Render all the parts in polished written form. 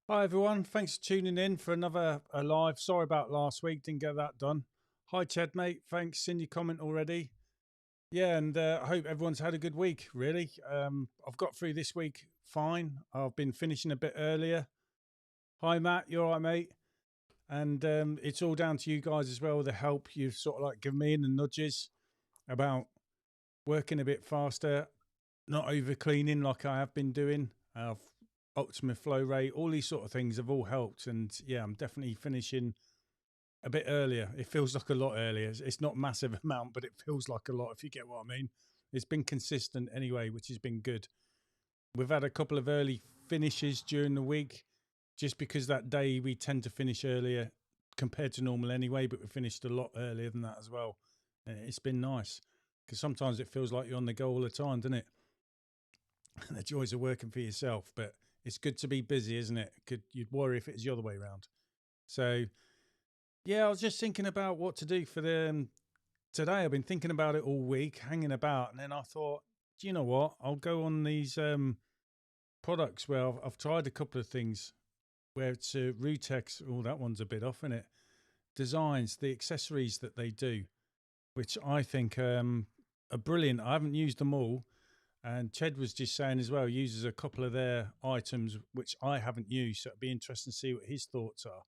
Hi everyone, thanks for tuning in for another live. Sorry about last week, didn't get that done. Hi Chad, mate. Thanks, seen your comment already. Yeah, and I hope everyone's had a good week. Really, I've got through this week fine. I've been finishing a bit earlier. Hi Matt, you all right, mate? And it's all down to you guys as well. The help you've sort of like given me and the nudges about working a bit faster, not over cleaning like I have been doing. I've upped my flow rate. All these sort of things have all helped, and yeah, I'm definitely finishing a bit earlier. It feels like a lot earlier. It's not massive amount, but it feels like a lot. If you get what I mean. It's been consistent anyway, which has been good. We've had a couple of early finishes during the week, just because that day we tend to finish earlier compared to normal anyway. But we finished a lot earlier than that as well. And it's been nice because sometimes it feels like you're on the go all the time, doesn't it? And the joys of working for yourself, but it's good to be busy, isn't it? You'd worry if it was the other way around. So yeah, I was just thinking about what to do for the today. I've been thinking about it all week, hanging about, and then I thought, do you know what? I'll go on these products where I've tried a couple of things where it's Rootex. Oh, that one's a bit off, isn't it? Designs, the accessories that they do, which I think are brilliant. I haven't used them all. And Ched was just saying as well, uses a couple of their items which I haven't used. So it'd be interesting to see what his thoughts are.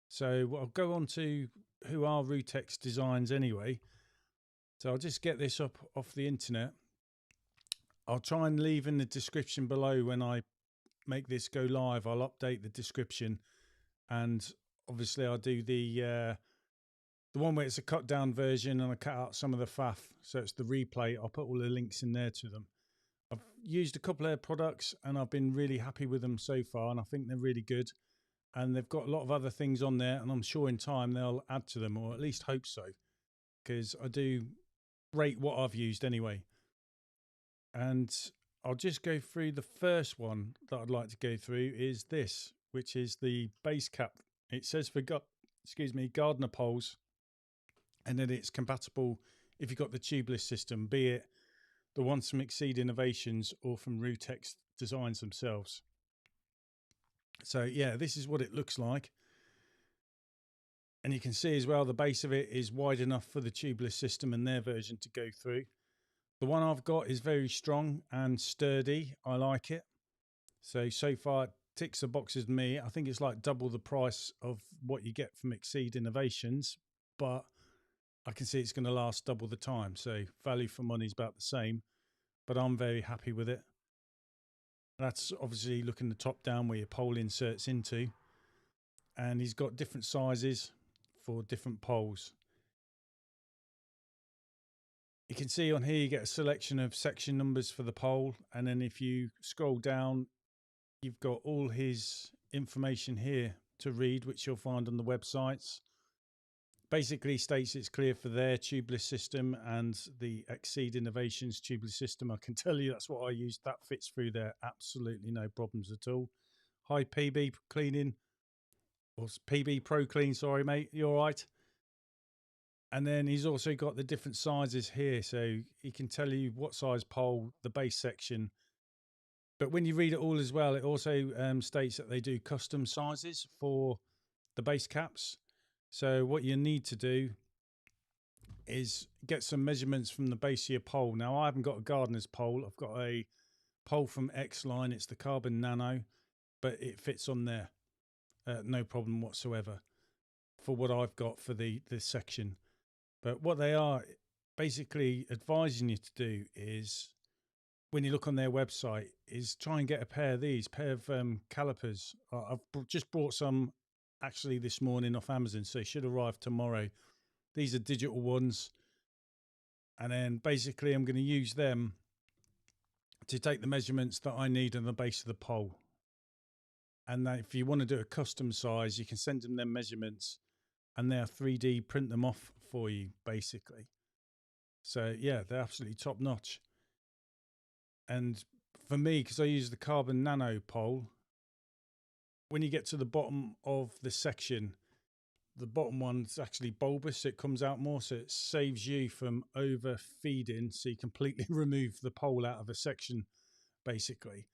So I'll go on to who are Rootex Designs anyway. So I'll just get this up off the internet. I'll try and leave in the description below when I make this go live. I'll update the description, and obviously I'll do the one where it's a cut down version, and I cut out some of the faff. So it's the replay. I'll put all the links in there to them. I've used a couple of their products and I've been really happy with them so far, and I think they're really good. And they've got a lot of other things on there, and I'm sure in time they'll add to them, or at least hope so, because I do rate what I've used anyway. And I'll just go through the first one that I'd like to go through is this, which is the base cap. It says for Gardner poles, and then it's compatible if you've got the tubeless system, be it the ones from Exceed Innovations or from Rootex Designs themselves. So yeah, this is what it looks like. And you can see as well, the base of it is wide enough for the tubeless system and their version to go through. The one I've got is very strong and sturdy. I like it. So far it ticks the boxes to me. I think it's like double the price of what you get from Exceed Innovations, but I can see it's going to last double the time. So value for money is about the same, but I'm very happy with it. That's obviously looking the top down where your pole inserts into. And he's got different sizes for different poles. You can see on here you get a selection of section numbers for the pole, and then if you scroll down you've got all his information here to read, which you'll find on the websites. Basically states it's clear for their tubeless system and the Exceed Innovations tubeless system. I can tell you that's what I used. That fits through there, absolutely no problems at all. High PB cleaning, or PB Pro Clean, sorry mate, you all right? And then he's also got the different sizes here, so he can tell you what size pole, the base section. But when you read it all as well, it also states that they do custom sizes for the base caps. So what you need to do is get some measurements from the base of your pole. Now, I haven't got a Gardiner's pole. I've got a pole from X-Line. It's the Carbon Nano, but it fits on there. No problem whatsoever for what I've got for this section. But what they are basically advising you to do is, when you look on their website, is try and get a pair of calipers. I've just bought some actually this morning off Amazon, so they should arrive tomorrow. These are digital ones. And then basically I'm going to use them to take the measurements that I need on the base of the pole. And if you want to do a custom size, you can send them their measurements and they'll 3D print them off for you, basically. So yeah, they're absolutely top notch. And for me, because I use the Carbon Nano pole, when you get to the bottom of the section, the bottom one's actually bulbous, so it comes out more, so it saves you from overfeeding, so you completely remove the pole out of a section, basically.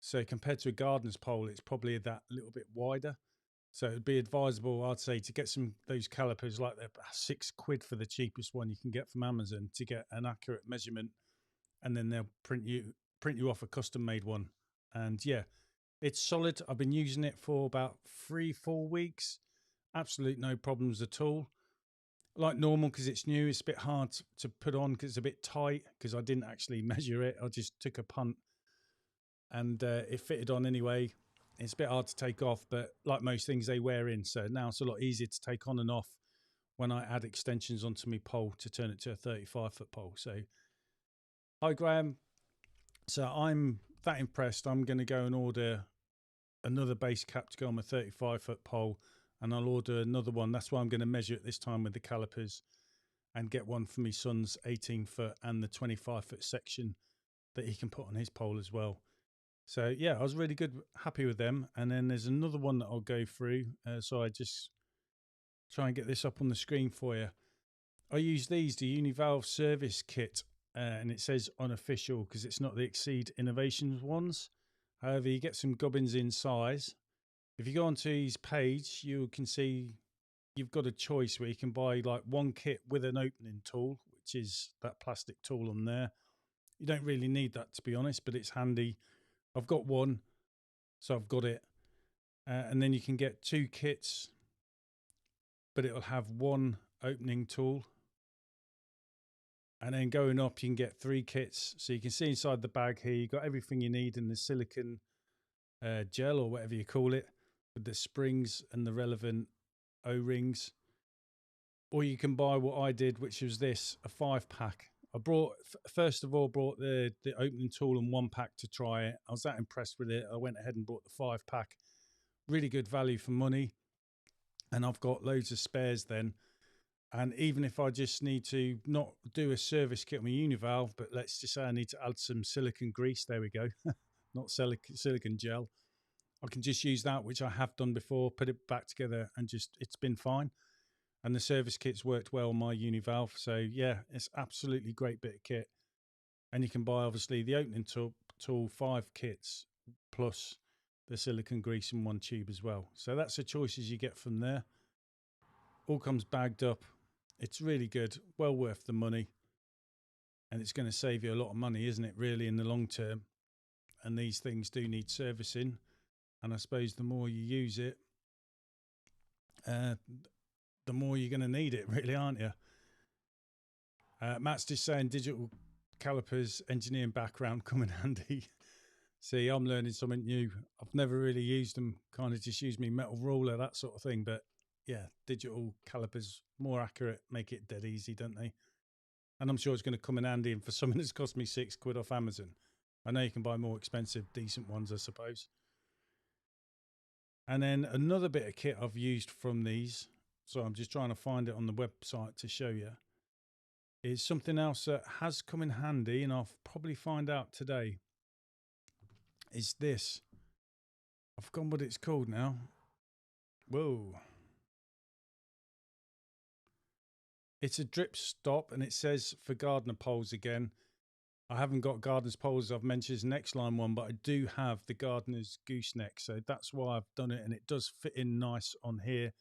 So compared to a gardener's pole, it's probably that little bit wider. So it'd be advisable, I'd say, to get those calipers, like they're £6 for the cheapest one you can get from Amazon, to get an accurate measurement, and then they'll print you off a custom made one. And yeah, it's solid. I've been using it for about 3-4 weeks. Absolute no problems at all. Like normal, because it's new, it's a bit hard to put on because it's a bit tight, because I didn't actually measure it. I just took a punt and it fitted on anyway. It's a bit hard to take off, but like most things, they wear in. So now it's a lot easier to take on and off when I add extensions onto my pole to turn it to a 35-foot pole. So, hi Graham. So I'm that impressed. I'm going to go and order another base cap to go on my 35-foot pole, and I'll order another one. That's why I'm going to measure it this time with the calipers, and get one for my son's 18-foot and the 25-foot section that he can put on his pole as well. So yeah, I was really happy with them. And then there's another one that I'll go through. So I just try and get this up on the screen for you. I use the Univalve Service Kit, and it says unofficial because it's not the Exceed Innovations ones. However, you get some gubbins in size. If you go onto his page, you can see you've got a choice where you can buy like one kit with an opening tool, which is that plastic tool on there. You don't really need that, to be honest, but it's handy. I've got one, so I've got it. And then you can get 2 kits, but it'll have one opening tool. And then going up, you can get 3 kits. So you can see inside the bag here, you've got everything you need in the silicone gel, or whatever you call it, with the springs and the relevant O-rings. Or you can buy what I did, which was this, a 5-pack. I first of all brought the opening tool and 1 pack to try it. I was that impressed with it. I went ahead and bought the 5-pack. Really good value for money. And I've got loads of spares then. And even if I just need to not do a service kit on my Univalve, but let's just say I need to add some silicone grease, there we go, not silicone gel, I can just use that, which I have done before, put it back together, and it's been fine. And the service kit's worked well on my Univalve. So yeah, it's absolutely great bit of kit. And you can buy obviously the opening tool 5 kits plus the silicone grease in 1 tube as well. So that's the choices you get from there. All comes bagged up. It's really good, well worth the money. And it's going to save you a lot of money, isn't it, really, in the long term? And these things do need servicing. And I suppose the more you use it, the more you're going to need it, really, aren't you? Matt's just saying digital calipers, engineering background, come in handy. See, I'm learning something new. I've never really used them, kind of just use me metal ruler, that sort of thing. But yeah, digital calipers, more accurate, make it dead easy, don't they? And I'm sure it's going to come in handy. And for something that's cost me £6 off Amazon, I know you can buy more expensive, decent ones, I suppose. And then another bit of kit I've used from these, so I'm just trying to find it on the website to show you, is something else that has come in handy, and I'll probably find out today, is this. I've forgotten what it's called now. Whoa. It's a drip stop, and it says for gardener poles again. I haven't got gardener's poles, I've mentioned this next line one, but I do have the gardener's gooseneck, so that's why I've done it, and it does fit in nice on here.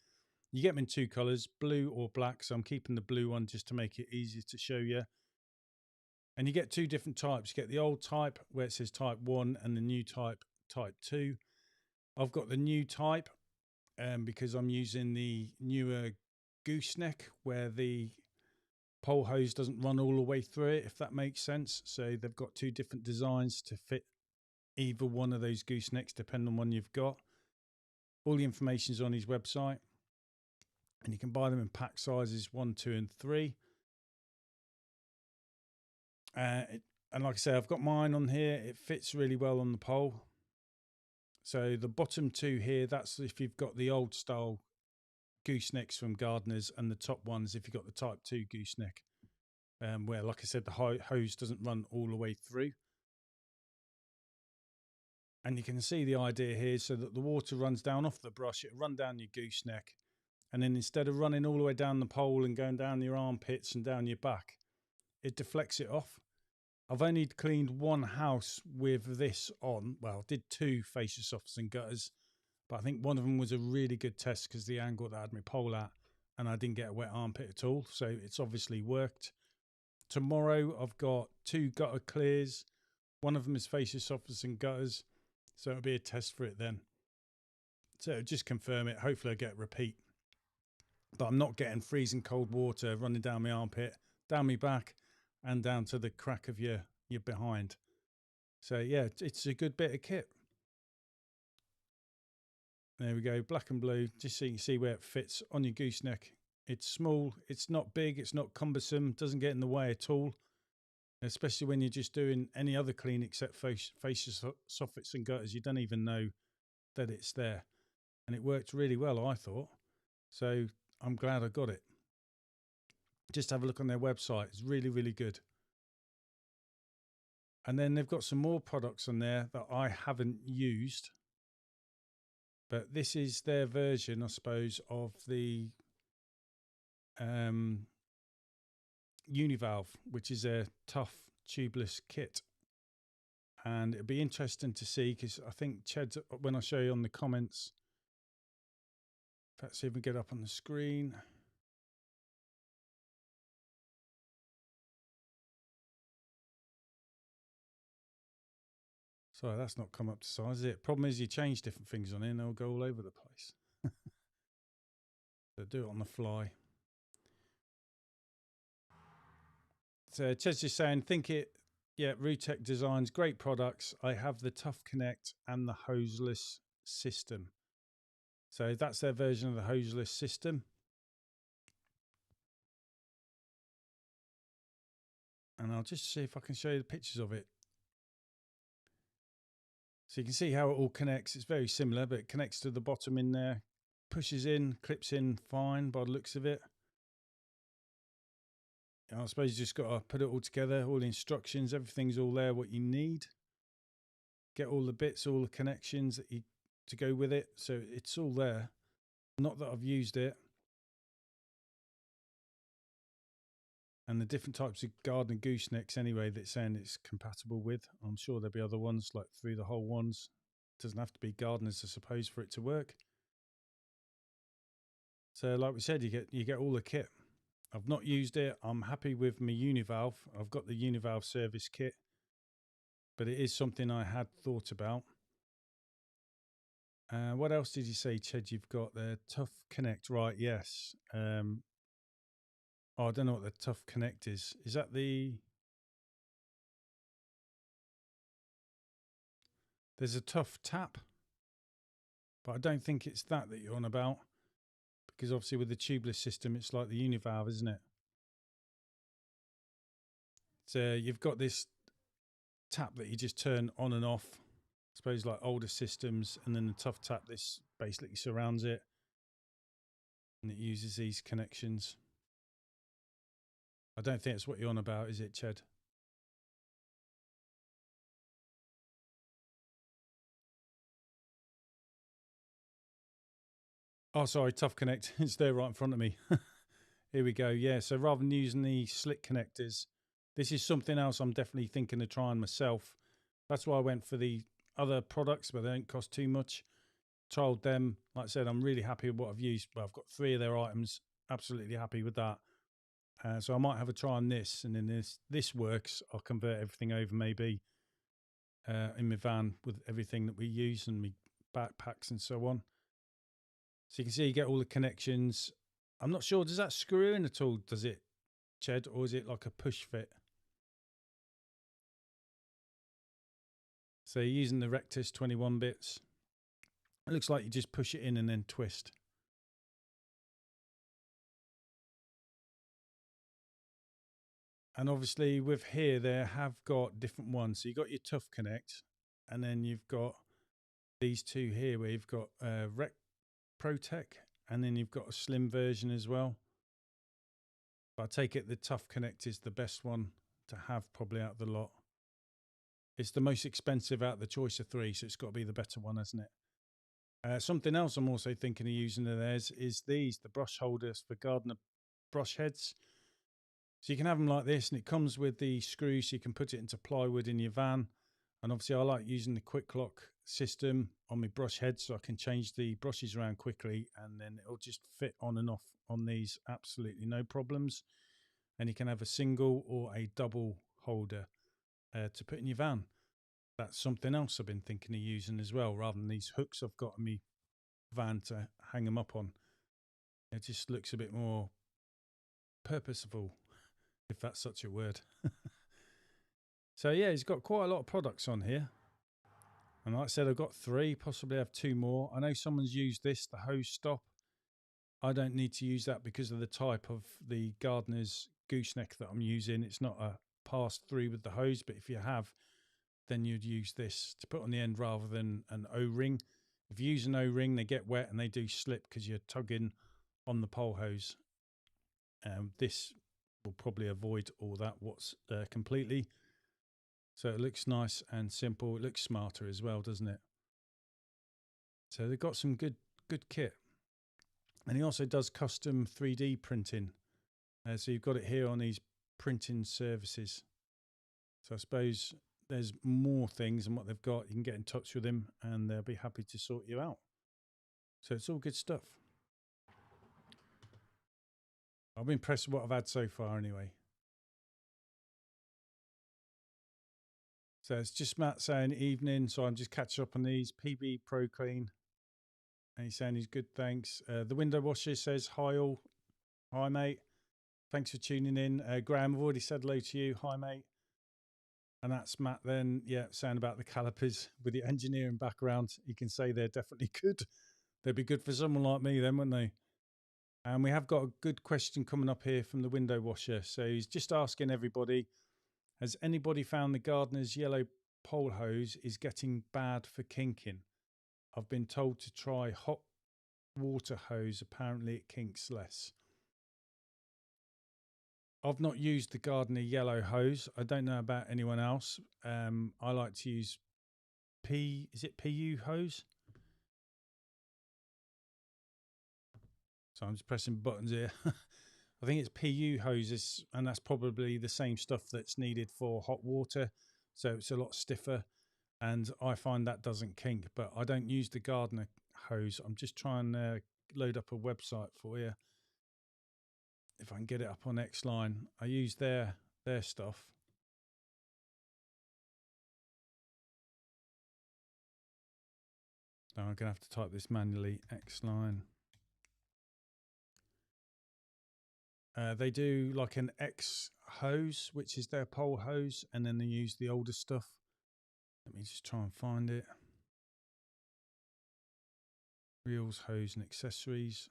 You get them in 2 colours, blue or black, so I'm keeping the blue one just to make it easier to show you. And you get 2 different types. You get the old type where it says type 1 and the new type, type 2. I've got the new type because I'm using the newer gooseneck where the pole hose doesn't run all the way through it, if that makes sense. So they've got 2 different designs to fit either one of those goosenecks, depending on one you've got. All the information is on his website, and you can buy them in pack sizes 1, 2, and 3. And like I say, I've got mine on here. It fits really well on the pole. So the bottom 2 here, that's if you've got the old style goosenecks from Gardiners, and the top ones if you've got the type 2 gooseneck, where, like I said, the hose doesn't run all the way through. And you can see the idea here, so that the water runs down off the brush, it'll run down your gooseneck, and then instead of running all the way down the pole and going down your armpits and down your back, it deflects it off. I've only cleaned one house with this on. Well, did 2 fascia softers and gutters, but I think one of them was a really good test because the angle that I had my pole at, and I didn't get a wet armpit at all. So it's obviously worked. Tomorrow I've got 2 gutter clears. One of them is fascia softers and gutters. So it'll be a test for it then. So just confirm it. Hopefully I get a repeat. But I'm not getting freezing cold water running down my armpit, down my back, and down to the crack of your behind. So yeah, it's a good bit of kit. There we go, black and blue, just so you can see where it fits on your gooseneck. It's small, it's not big, it's not cumbersome, doesn't get in the way at all, especially when you're just doing any other clean except fascia soffits and gutters. You don't even know that it's there, and it worked really well, I thought. So I'm glad I got it. Just have a look on their website. It's really, really good. And then they've got some more products on there that I haven't used. But this is their version, I suppose, of the Univalve, which is a Tuff tubeless kit. And it'd be interesting to see, because I think Chad, when I show you on the comments, let's see if we get up on the screen. Sorry, that's not come up to size, is it? Problem is you change different things on here and they'll go all over the place. So do it on the fly. So Chad's just saying, think it, yeah, Rootex Designs, great products. I have the Tuff Connect and the hoseless system. So that's their version of the hoseless system. And I'll just see if I can show you the pictures of it. So you can see how it all connects. It's very similar, but it connects to the bottom in there, pushes in, clips in fine by the looks of it. And I suppose you just got to put it all together, all the instructions, everything's all there, what you need. Get all the bits, all the connections that you to go with it. So it's all there. Not that I've used it. And the different types of garden goosenecks anyway that's saying it's compatible with. I'm sure there'll be other ones like through the hole ones. It doesn't have to be Gardiners, I suppose, for it to work. So like we said, you get all the kit. I've not used it. I'm happy with my Univalve. I've got the Univalve Service Kit, but it is something I had thought about. What else did you say, Ched? You've got the Tuff Connect, right? Yes. Oh, I don't know what the Tuff Connect is. Is that the... There's a Tuff Tap, but I don't think it's that you're on about, because obviously with the tubeless system, it's like the Univalve, isn't it? So you've got this tap that you just turn on and off, I suppose like older systems, and then the Tuff Tap, this basically surrounds it, and it uses these connections. I don't think it's what you're on about, is it, Ched? Oh, sorry, Tuff Connect. It's there right in front of me. Here we go. Yeah, so rather than using the slick connectors, this is something else I'm definitely thinking of trying myself. That's why I went for the other products, but they don't cost too much. Trialed them. Like I said, I'm really happy with what I've used. Well, I've got 3 of their items. Absolutely happy with that. So I might have a try on this, and then this works, I'll convert everything over maybe in my van with everything that we use and my backpacks and so on. So you can see you get all the connections. I'm not sure, does that screw in at all, does it, Ched, or is it like a push fit? So you're using the Rectus 21 bits. It looks like you just push it in and then twist. And obviously with here, they have got different ones. So you've got your Tuff Connect, and then you've got these 2 here where you've got Rec Protec, and then you've got a slim version as well. But I take it the Tuff Connect is the best one to have probably out of the lot. It's the most expensive out of the choice of 3, so it's got to be the better one, hasn't it? Something else I'm also thinking of using of theirs is the brush holders for gardener brush heads. So you can have them like this, and it comes with the screw, so you can put it into plywood in your van. And obviously I like using the quick lock system on my brush head, so I can change the brushes around quickly, and then it'll just fit on and off on these absolutely no problems. And you can have a single or a double holder to put in your van. That's something else I've been thinking of using as well, rather than these hooks I've got in my van to hang them up on. It just looks a bit more purposeful, if that's such a word. So yeah, he's got quite a lot of products on here. And like I said, I've got 3, possibly have 2 more. I know someone's used this, the hose stop. I don't need to use that because of the type of the Gardiners gooseneck that I'm using. It's not a pass through with the hose, but if you have, then you'd use this to put on the end rather than an O-ring. If you use an O-ring, they get wet and they do slip because you're tugging on the pole hose. This will probably avoid all that completely. So it looks nice and simple. It looks smarter as well, doesn't it? So they've got some good kit. And he also does custom 3D printing. So you've got it here on these printing services. So I suppose there's more things than what they've got. You can get in touch with him and they'll be happy to sort you out. So it's all good stuff. I've been impressed with what I've had so far anyway. So it's just Matt saying evening, so I'm just catching up on these. PB Pro Clean. And he's saying he's good, thanks. The window washer says, hi all. Hi mate. Thanks for tuning in. Graham, I've already said hello to you. Hi mate. And that's Matt then, yeah, saying about the calipers with the engineering background. You can say they're definitely good. They'd be good for someone like me then, wouldn't they? And we have got a good question coming up here from the window washer. So he's just asking everybody, has anybody found the Gardiners yellow pole hose is getting bad for kinking? I've been told to try hot water hose. Apparently it kinks less. I've not used the Gardiner yellow hose. I don't know about anyone else. I like to use is it PU hose? So I'm just pressing buttons here. I think it's PU hoses, and that's probably the same stuff that's needed for hot water. So it's a lot stiffer, and I find that doesn't kink, but I don't use the Gardiner hose. I'm just trying to load up a website for you. If I can get it up on Xline, I use their stuff. Now I'm going to have to type this manually, Xline. They do like an X hose, which is their pole hose, and then they use the older stuff. Let me just try and find it. Reels, hose and accessories.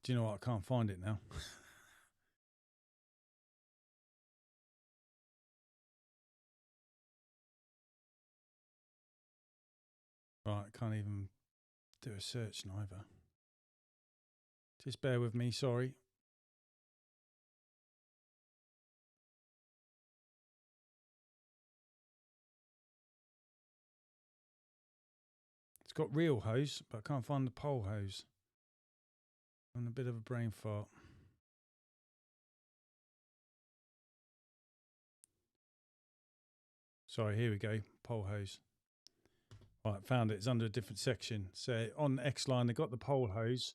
Do you know what? I can't find it now. Right, I can't even do a search neither. Just bear with me, sorry. It's got reel hose, but I can't find the pole hose. I'm a bit of a brain fart. Sorry, here we go. Pole hose. Right, found it. It's under a different section. So on Xline, they've got the pole hose,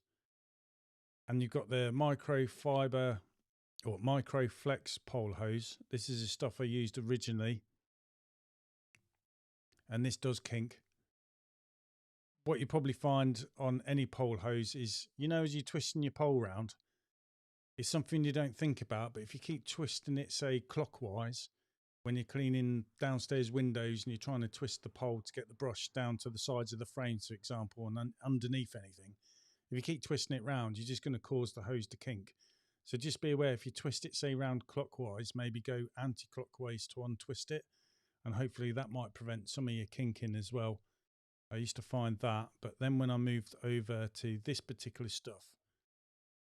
and you've got the microfiber or microflex pole hose. This is the stuff I used originally, and this does kink. What you probably find on any pole hose is, you know, as you're twisting your pole round, it's something you don't think about, but if you keep twisting it, say clockwise, when you're cleaning downstairs windows and you're trying to twist the pole to get the brush down to the sides of the frames, for example, and underneath anything, if you keep twisting it round, you're just going to cause the hose to kink. So just be aware, if you twist it, say round clockwise, maybe go anti-clockwise to untwist it, and hopefully that might prevent some of your kinking as well. I used to find that, but then when I moved over to this particular stuff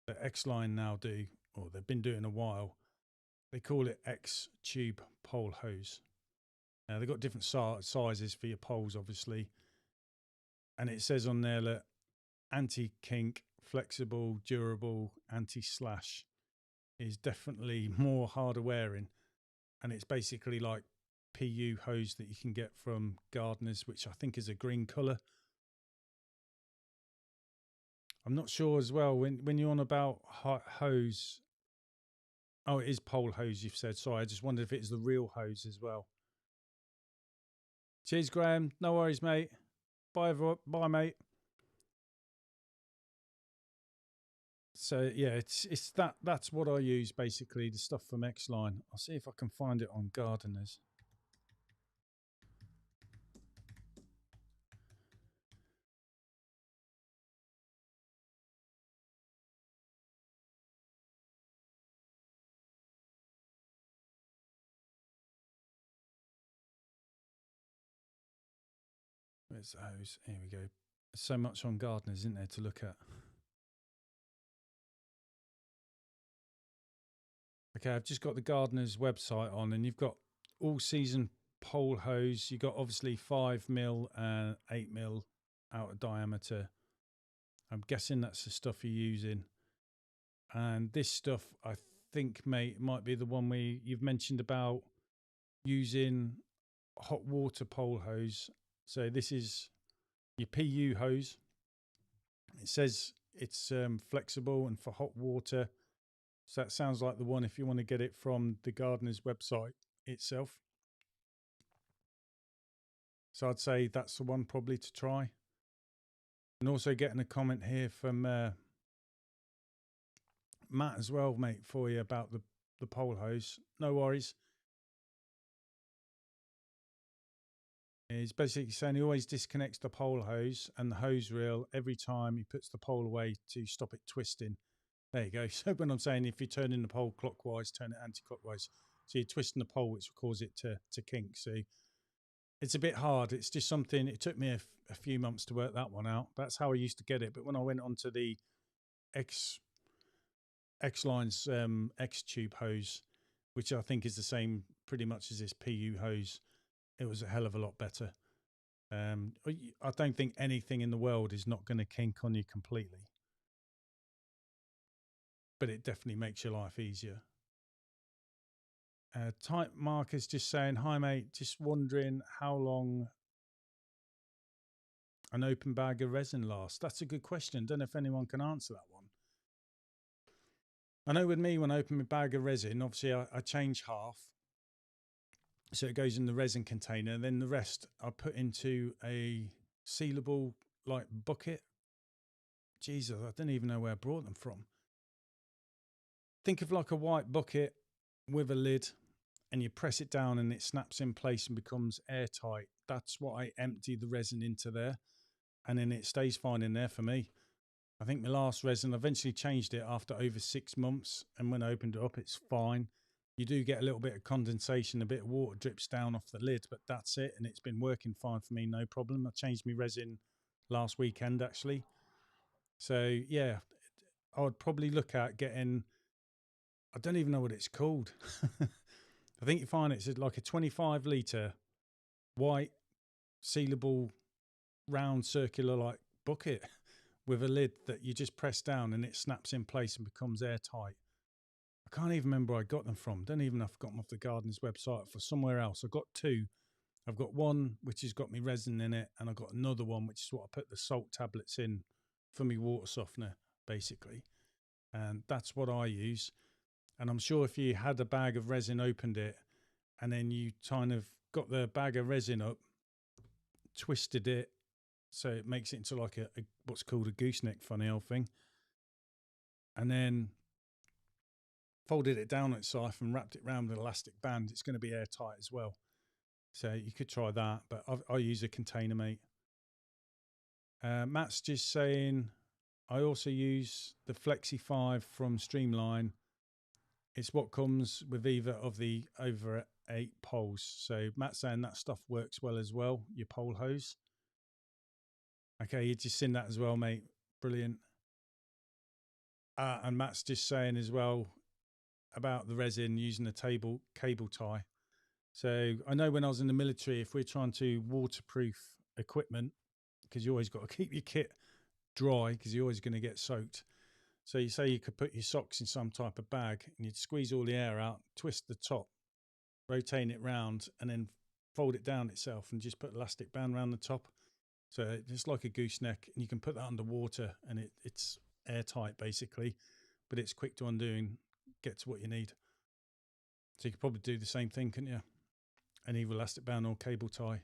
that Xline now do, or they've been doing a while, They call it X tube pole hose. Now they've got different sizes for your poles, obviously, and it says on there that anti-kink, flexible, durable, anti-slash is definitely more harder wearing, and it's basically like PU hose that you can get from Gardiners, which I think is a green colour. I'm not sure as well when you're on about hose. Oh, it is pole hose, you've said. Sorry, I just wondered if it is the real hose as well. Cheers, Graham. No worries, mate. Bye, everyone. Bye, mate. So yeah, it's that's what I use basically, the stuff from X-Line. I'll see if I can find it on Gardiners. Where's the hose? Here we go. There's so much on Gardiners, isn't there, to look at? Okay, I've just got the Gardiners website on, and you've got all season pole hose. You've got obviously 5mm and 8mm out of diameter. I'm guessing that's the stuff you're using. And this stuff, I think, mate, might be the one you've mentioned about using hot water pole hose. So this is your PU hose. It says it's flexible and for hot water. So that sounds like the one if you want to get it from the Gardiners website itself. So I'd say that's the one probably to try. And also getting a comment here from Matt as well, mate, for you about the pole hose. No worries. He's basically saying he always disconnects the pole hose and the hose reel every time he puts the pole away to stop it twisting. There you go. So when I'm saying if you're turning the pole clockwise, turn it anti-clockwise. So you're twisting the pole, which will cause it to kink. So it's a bit hard. It's just something, it took me a few months to work that one out. That's how I used to get it. But when I went onto the X-Line's X-Tube hose, which I think is the same pretty much as this PU hose, it was a hell of a lot better. I don't think anything in the world is not going to kink on you completely, but it definitely makes your life easier. Type Marcus just saying, hi mate, just wondering how long an open bag of resin lasts. That's a good question. Don't know if anyone can answer that one. I know with me, when I open my bag of resin, obviously I change half. So it goes in the resin container, and then the rest I put into a sealable like bucket. Jesus, I don't even know where I brought them from. Think of like a white bucket with a lid, and you press it down and it snaps in place and becomes airtight. That's what I empty the resin into there, and then it stays fine in there for me. I think my last resin, I eventually changed it after over 6 months, and when I opened it up, it's fine. You do get a little bit of condensation, a bit of water drips down off the lid, but that's it. And it's been working fine for me, no problem. I changed my resin last weekend, actually. So, yeah, I would probably look at getting, I don't even know what it's called. I think you find it's like a 25 litre white sealable round circular like bucket with a lid that you just press down and it snaps in place and becomes airtight. I can't even remember where I got them from. Don't even know if I got them off the Gardeners website for somewhere else. I've got two. I've got one which has got me resin in it, and I've got another one which is what I put the salt tablets in for me water softener, basically. And that's what I use. And I'm sure if you had a bag of resin, opened it, and then you kind of got the bag of resin up, twisted it, so it makes it into like a what's called a gooseneck, funny old thing. And then folded it down on its side and wrapped it around with an elastic band, it's going to be airtight as well. So you could try that, but I use a container, mate. Matt's just saying, I also use the Flexi 5 from Streamline. It's what comes with either of the over 8 poles. So Matt's saying that stuff works well as well, your pole hose. Okay, you just seen that as well, mate. Brilliant. And Matt's just saying as well, about the resin using a cable tie. So I know when I was in the military, if we're trying to waterproof equipment, because you always got to keep your kit dry because you're always going to get soaked. So you say you could put your socks in some type of bag and you'd squeeze all the air out, twist the top, rotate it round, and then fold it down itself and just put elastic band around the top. So it's like a gooseneck, and you can put that underwater and it's airtight basically, but it's quick to undo and get to what you need. So you could probably do the same thing, couldn't you? An either elastic band or cable tie.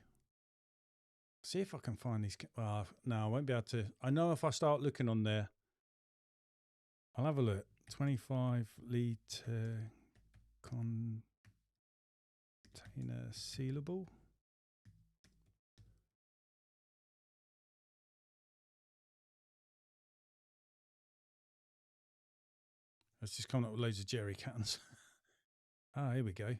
See if I can find these. No, I won't be able to. I know if I start looking on there, I'll have a look. 25-litre container sealable. It's just coming up with loads of jerry cans. Ah, here we go.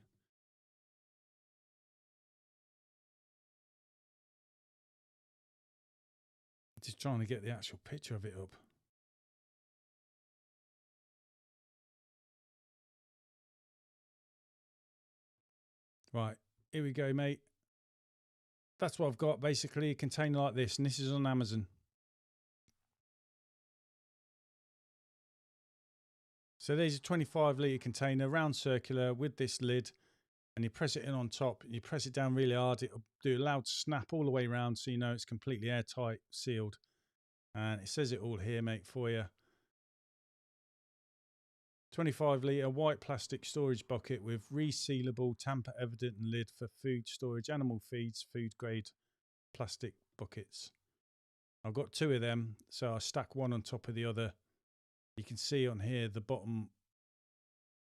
Just trying to get the actual picture of it up. Right, here we go, mate. That's what I've got, basically, a container like this, and this is on Amazon. So there's a 25-litre container, round circular with this lid, and you press it in on top, and you press it down really hard, it'll do a loud snap all the way around, so you know it's completely airtight, sealed. And it says it all here, mate, for you. 25-litre white plastic storage bucket with resealable, tamper-evident lid for food storage, animal feeds, food-grade plastic buckets. I've got 2 of them, so I stack one on top of the other. You can see on here the bottom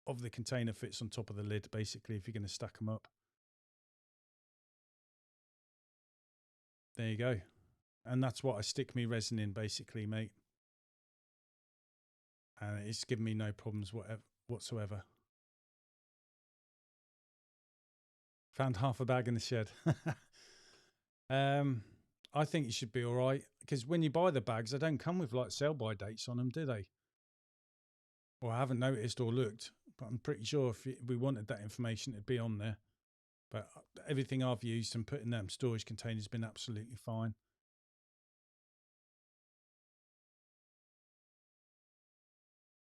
of the container fits on top of the lid, basically, if you're going to stack them up. There you go. And that's what I stick me resin in, basically, mate. And it's given me no problems whatsoever. Found half a bag in the shed. I think it should be all right, because when you buy the bags, they don't come with like sell-by dates on them, do they? Well, I haven't noticed or looked, but I'm pretty sure if we wanted that information, it'd be on there. But everything I've used and put in them storage containers has been absolutely fine.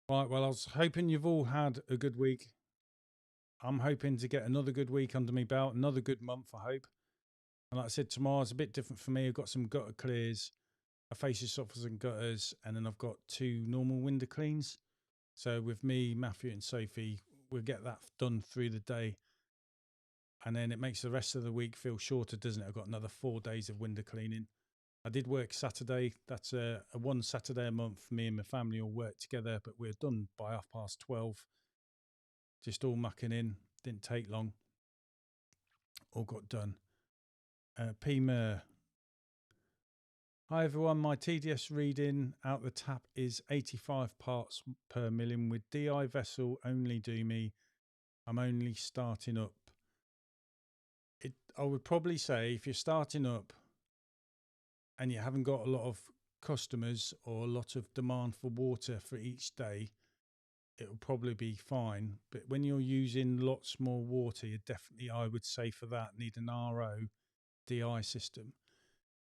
Right, well, I was hoping you've all had a good week. I'm hoping to get another good week under my belt, another good month, I hope. And like I said, tomorrow's a bit different for me. I've got some gutter clears, a fascia softeners and gutters, and then I've got 2 normal window cleans. So with me, Matthew and Sophie, we'll get that done through the day. And then it makes the rest of the week feel shorter, doesn't it? I've got another 4 days of window cleaning. I did work Saturday. That's a 1 Saturday a month. Me and my family all work together, but we're done by 12:30. Just all mucking in. Didn't take long. All got done. Pima. Hi everyone, my TDS reading out the tap is 85 parts per million with DI vessel only do me. I'm only starting up. I would probably say if you're starting up and you haven't got a lot of customers or a lot of demand for water for each day, it'll probably be fine. But when you're using lots more water, you definitely, I would say for that, need an RODI system.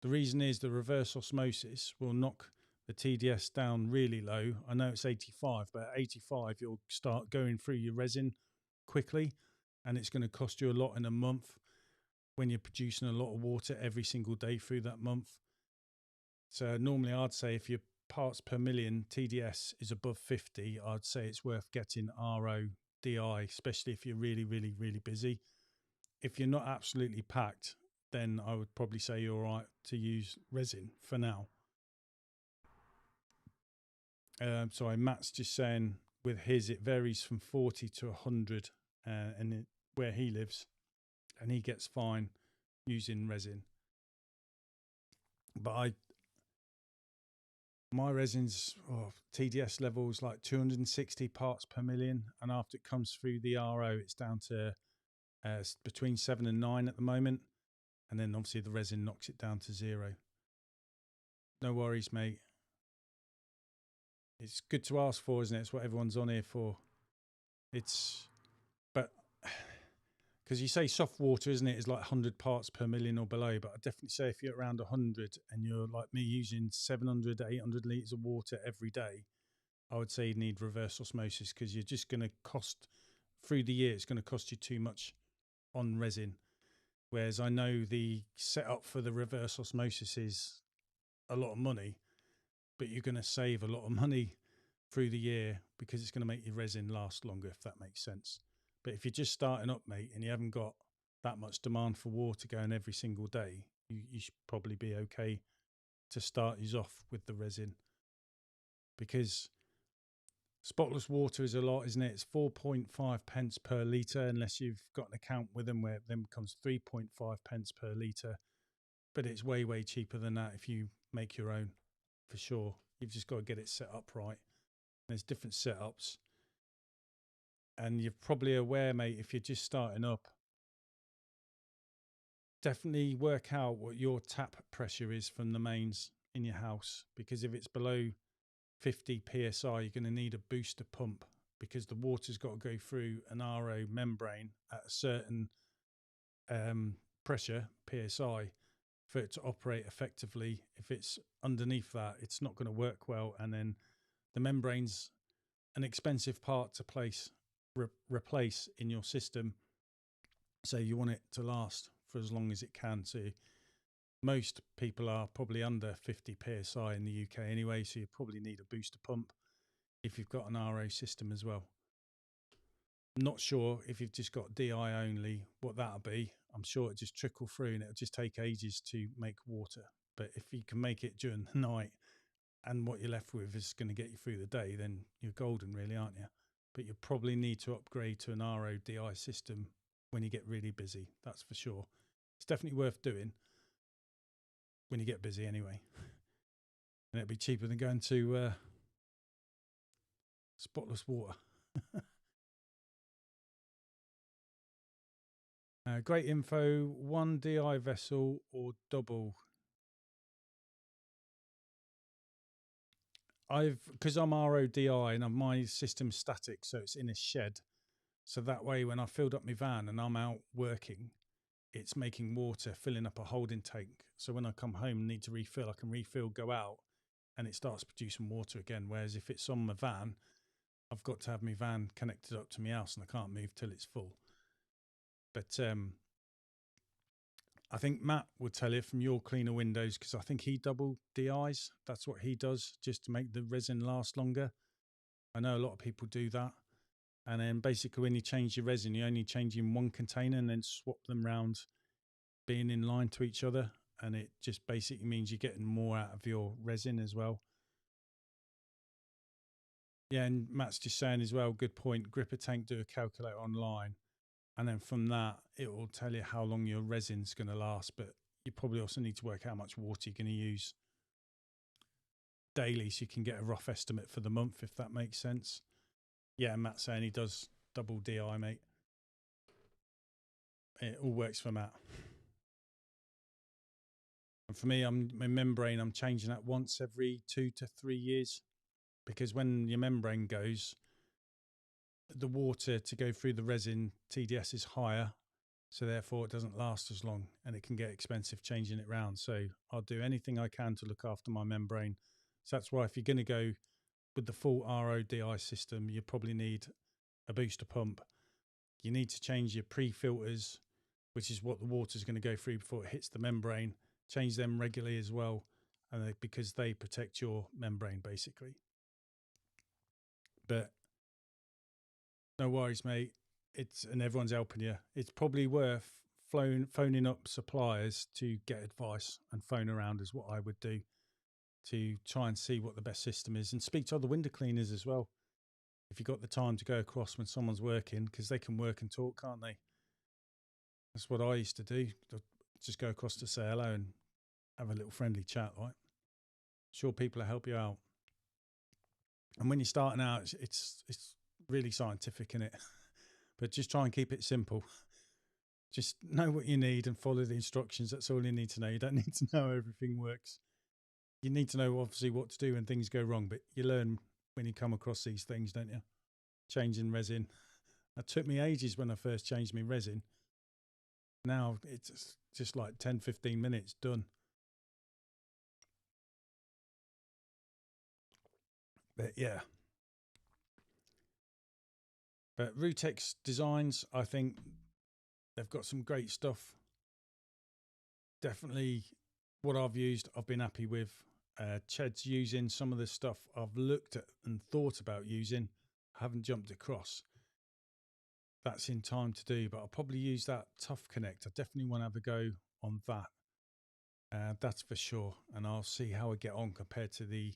The reason is the reverse osmosis will knock the TDS down really low. I know it's 85, but at 85, you'll start going through your resin quickly, and it's going to cost you a lot in a month when you're producing a lot of water every single day through that month. So normally I'd say if your parts per million TDS is above 50, I'd say it's worth getting RODI, especially if you're really, really, really busy. If you're not absolutely packed, then I would probably say you're all right to use resin for now. Sorry, Matt's just saying with his, it varies from 40 to 100 and where he lives, and he gets fine using resin. But my resin's TDS levels like 260 parts per million, and after it comes through the RO, it's down to between 7 and 9 at the moment. And then obviously the resin knocks it down to 0. No worries, mate. It's good to ask for, isn't it? It's what everyone's on here for. It's, but because you say soft water, isn't it, is like 100 parts per million or below, but I'd definitely say if you're around 100 and you're like me using 700 to 800 litres of water every day, I would say you need reverse osmosis, because you're just going to cost, through the year, it's going to cost you too much on resin. Whereas I know the setup for the reverse osmosis is a lot of money, but you're going to save a lot of money through the year because it's going to make your resin last longer, if that makes sense. But if you're just starting up, mate, and you haven't got that much demand for water going every single day, you should probably be okay to start you off with the resin, because spotless water is a lot, isn't it? It's 4.5 pence per litre, unless you've got an account with them where it then becomes 3.5 pence per litre. But it's way, way cheaper than that if you make your own, for sure. You've just got to get it set up right. There's different setups. And you're probably aware, mate, if you're just starting up, definitely work out what your tap pressure is from the mains in your house, because if it's below 50 psi, you're going to need a booster pump, because the water's got to go through an RO membrane at a certain pressure, psi, for it to operate effectively. If it's underneath that, it's not going to work well, and then the membrane's an expensive part to replace in your system, so you want it to last for as long as it can. So most people are probably under 50 psi in the UK anyway, so you probably need a booster pump if you've got an RO system as well. Not sure if you've just got DI only what that'll be. I'm sure it'll just trickle through and it'll just take ages to make water. But if you can make it during the night and what you're left with is going to get you through the day, then you're golden, really, aren't you? But you probably need to upgrade to an RODI system when you get really busy, that's for sure. It's definitely worth doing when you get busy anyway. And it'll be cheaper than going to spotless water. Great info. One DI vessel or double? Because I'm RODI and my system's static, so it's in a shed. So that way, when I filled up my van and I'm out working, it's making water, filling up a holding tank. So when I come home and need to refill, I can refill, go out, and it starts producing water again. Whereas if it's on my van, I've got to have my van connected up to my house and I can't move till it's full. But I think Matt would tell you from your cleaner windows, because I think he double DIs. That's what he does, just to make the resin last longer. I know a lot of people do that. And then basically when you change your resin, you only change in one container and then swap them round being in line to each other. And it just basically means you're getting more out of your resin as well. Yeah, and Matt's just saying as well, good point, gripper tank, do a calculator online. And then from that, it will tell you how long your resin's going to last. But you probably also need to work out how much water you're going to use daily, so you can get a rough estimate for the month, if that makes sense. Yeah, Matt's saying he does double DI, mate. It all works for Matt. And for me, my membrane, I'm changing that once every 2 to 3 years, because when your membrane goes, the water to go through the resin TDS is higher, so therefore it doesn't last as long and it can get expensive changing it round. So I'll do anything I can to look after my membrane. So that's why if you're going to go with the full RODI system, you probably need a booster pump. You need to change your pre-filters, which is what the water is going to go through before it hits the membrane. Change them regularly as well, and because they protect your membrane basically. But no worries, mate. And everyone's helping you. It's probably worth phoning up suppliers to get advice, and phone around is what I would do, to try and see what the best system is, and speak to other window cleaners as well. If you've got the time to go across when someone's working, because they can work and talk, can't they? That's what I used to do. Just go across to say hello and have a little friendly chat, right? Sure, people will help you out. And when you're starting out, it's really scientific, innit? But just try and keep it simple. Just know what you need and follow the instructions. That's all you need to know. You don't need to know how everything works. You need to know, obviously, what to do when things go wrong, but you learn when you come across these things, don't you? Changing resin. It took me ages when I first changed my resin. Now it's just like 10-15 minutes done. But yeah. But Rootex Designs, I think they've got some great stuff. Definitely what I've used, I've been happy with. Ched's using some of the stuff I've looked at and thought about using. I haven't jumped across. That's in time to do, but I'll probably use that Tuff Connect. I definitely want to have a go on that. That's for sure. And I'll see how I get on compared to the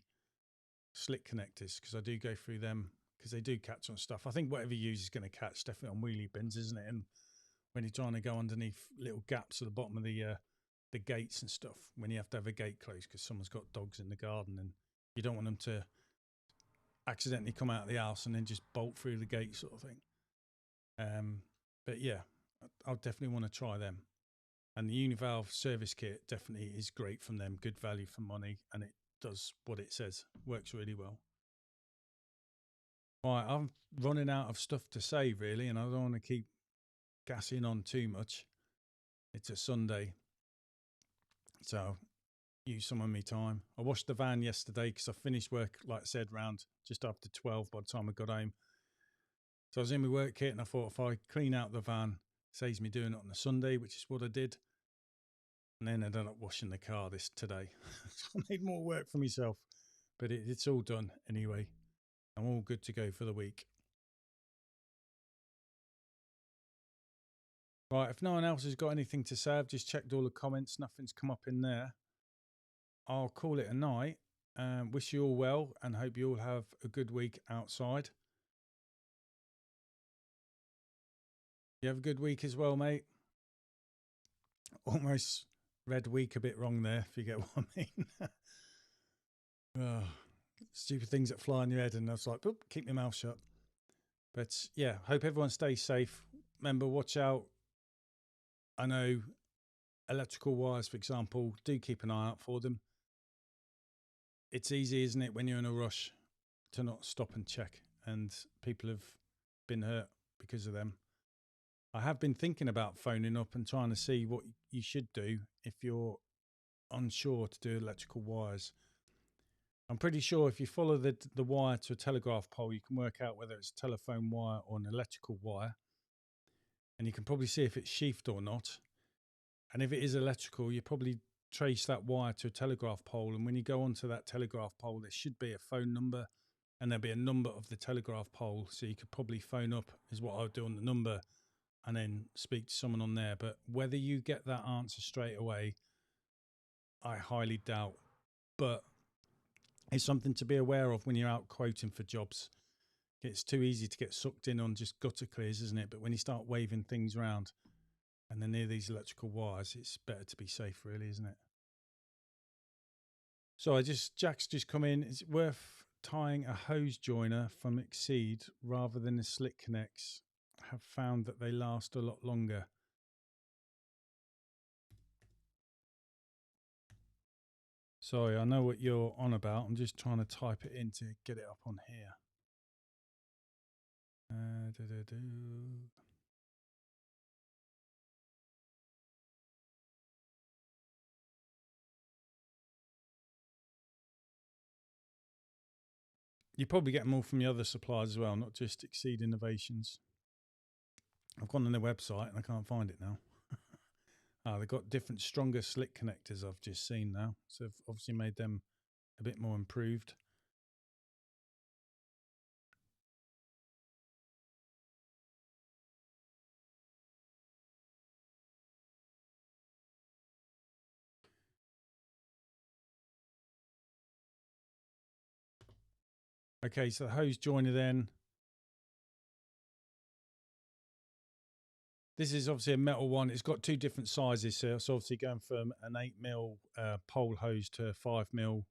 slick connectors, because I do go through them because they do catch on stuff. I think whatever you use is going to catch, definitely on wheelie bins, isn't it? And when you're trying to go underneath little gaps at the bottom of the gates and stuff, when you have to have a gate closed because someone's got dogs in the garden and you don't want them to accidentally come out of the house and then just bolt through the gate sort of thing. But yeah, I'll definitely want to try them. And the Univalve Service Kit definitely is great from them, good value for money, and it does what it says, works really well. Right, I'm running out of stuff to say really, and I don't want to keep gassing on too much. It's a Sunday, so use some of my time. I washed the van yesterday because I finished work, like I said, round just after 12 by the time I got home. So I was in my work kit and I thought if I clean out the van, saves me doing it on a Sunday, which is what I did. And then I ended up washing the car today. So I made more work for myself, but it's all done anyway. I'm all good to go for the week. Right, if no one else has got anything to say, I've just checked all the comments. Nothing's come up in there. I'll call it a night. Wish you all well and hope you all have a good week outside. You have a good week as well, mate. Almost read week a bit wrong there, if you get what I mean. Oh, stupid things that fly in your head, and I was like, boop, keep my mouth shut. But yeah, hope everyone stays safe. Remember, watch out. I know electrical wires, for example, do keep an eye out for them. It's easy, isn't it, when you're in a rush to not stop and check, and people have been hurt because of them. I have been thinking about phoning up and trying to see what you should do if you're unsure to do electrical wires. I'm pretty sure if you follow the wire to a telegraph pole, you can work out whether it's a telephone wire or an electrical wire. And you can probably see if it's sheathed or not. And if it is electrical, you probably trace that wire to a telegraph pole. And when you go onto that telegraph pole, there should be a phone number and there'll be a number of the telegraph pole. So you could probably phone up is what I would do on the number and then speak to someone on there. But whether you get that answer straight away, I highly doubt. But it's something to be aware of when you're out quoting for jobs. It's too easy to get sucked in on just gutter clears, isn't it? But when you start waving things around and they're near these electrical wires, it's better to be safe, really, isn't it? So Jack's just come in. Is it worth tying a hose joiner from Exceed rather than the slick connects? I have found that they last a lot longer. Sorry, I know what you're on about. I'm just trying to type it in to get it up on here. You probably get them all from the other suppliers as well, not just Exceed Innovations. I've gone on their website and I can't find it now. They've got different, stronger slick connectors I've just seen now. So they've obviously made them a bit more improved. Okay, so the hose joiner then. This is obviously a metal one. It's got two different sizes. So it's obviously going from an 8mm pole hose to a 5mm.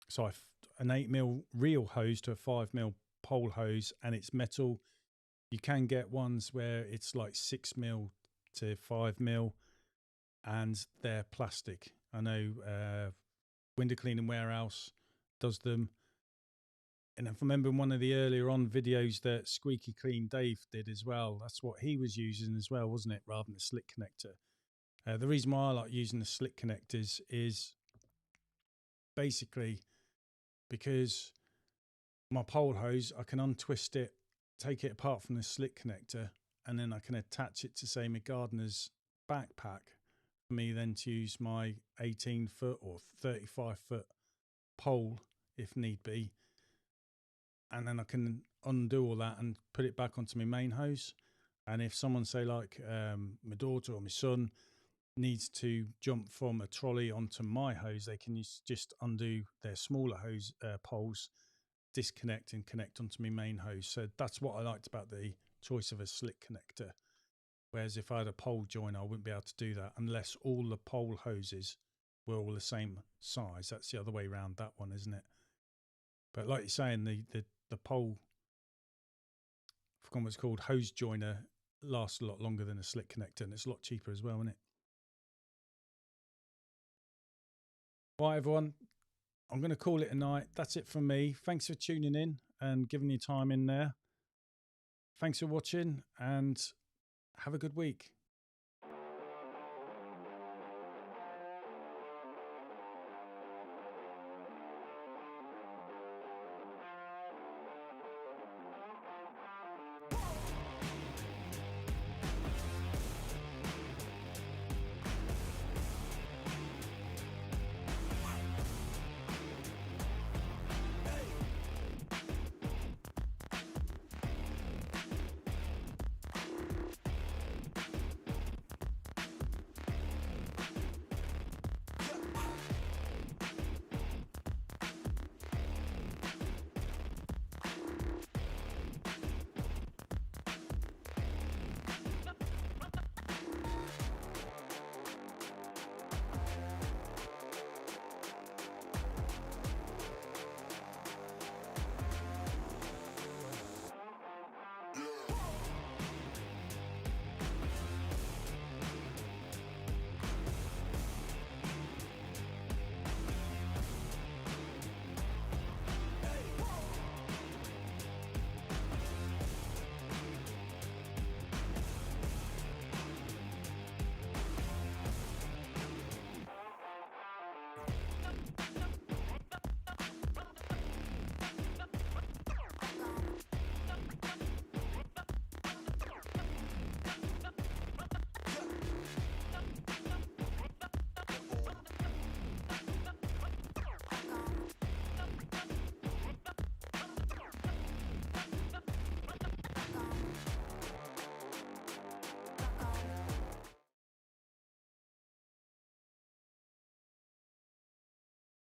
Sorry, an 8mm reel hose to a 5mm pole hose, and it's metal. You can get ones where it's like 6mm to 5mm, and they're plastic. I know Window Cleaning Warehouse does them. And if I remember in one of the earlier on videos that Squeaky Clean Dave did as well, that's what he was using as well, wasn't it? Rather than the slick connector. The reason why I like using the slick connectors is basically because my pole hose, I can untwist it, take it apart from the slick connector, and then I can attach it to, say, my Gardiners backpack for me then to use my 18-foot or 35-foot pole if need be. And then I can undo all that and put it back onto my main hose. And if someone, say, like my daughter or my son needs to jump from a trolley onto my hose, they can just undo their smaller hose poles, disconnect and connect onto my main hose. So that's what I liked about the choice of a slick connector. Whereas if I had a pole joiner, I wouldn't be able to do that unless all the pole hoses were all the same size. That's the other way around that one, isn't it? But like you're saying, the pole, I forgot what it's called, hose joiner, lasts a lot longer than a slick connector, and it's a lot cheaper as well, isn't it? Right, everyone, I'm going to call it a night. That's it from me. Thanks for tuning in and giving your time in there. Thanks for watching, and have a good week.